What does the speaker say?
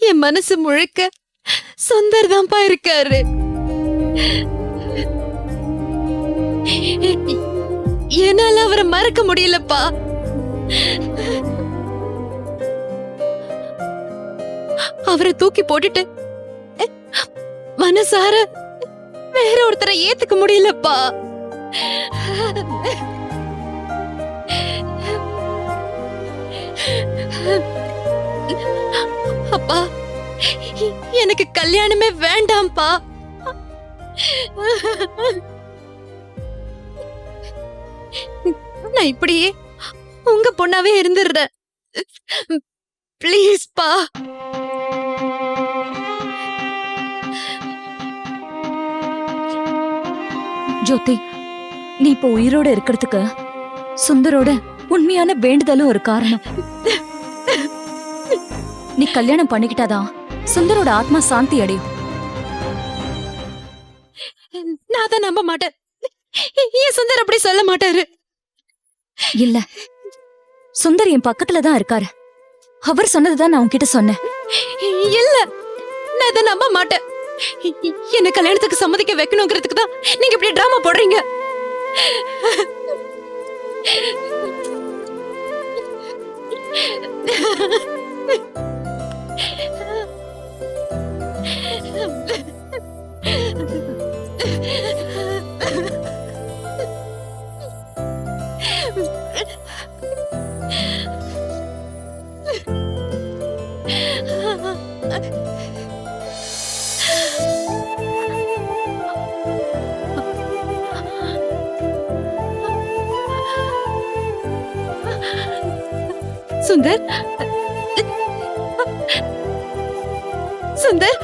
என் மனசு முழுக்க சுந்தர் தான்ப்பா இருக்காரு. என்னால அவரை மறக்க முடியலப்பா. அவரை தூக்கி போட்டுட்டு மனசார வேற ஒருத்தரை ஏத்துக்க முடியலப்பா. அப்பா, எனக்கு கல்யாணமே வேண்டாம்ப்பா. நான் இப்படியே உங்க பொண்ணாவே இருந்துடுறேன். ப்ளீஸ் பா. ஜோதி, நீ இப்ப உயிரோட இருக்கிறதுக்கு சுந்தரோட உண்மையான வேண்டுதலும் ஒரு காரணம். நீ கல்யாணம் பண்ணிக்கிட்டாதான் சுந்தரோட ஆத்மா சாந்தி அடையும். நான் தான் நம்ப மாட்டேன். ஏன் சுந்தர் அப்படி சொல்ல மாட்டாரு? இல்ல, சுந்தர் என் பக்கத்துலதான் இருக்காரு. அவர் சொன்னதுதான் நான் உன்கிட்ட சொன்னேன். இல்ல, நான் இதை நம்ப மாட்டேன். என்ன கல்யாணத்துக்கு சம்மதிக்க வைக்கணுங்கிறதுக்கு தான் நீங்க இப்படி டிராமா போடுறீங்க. சுந்தர், சுந்தர்,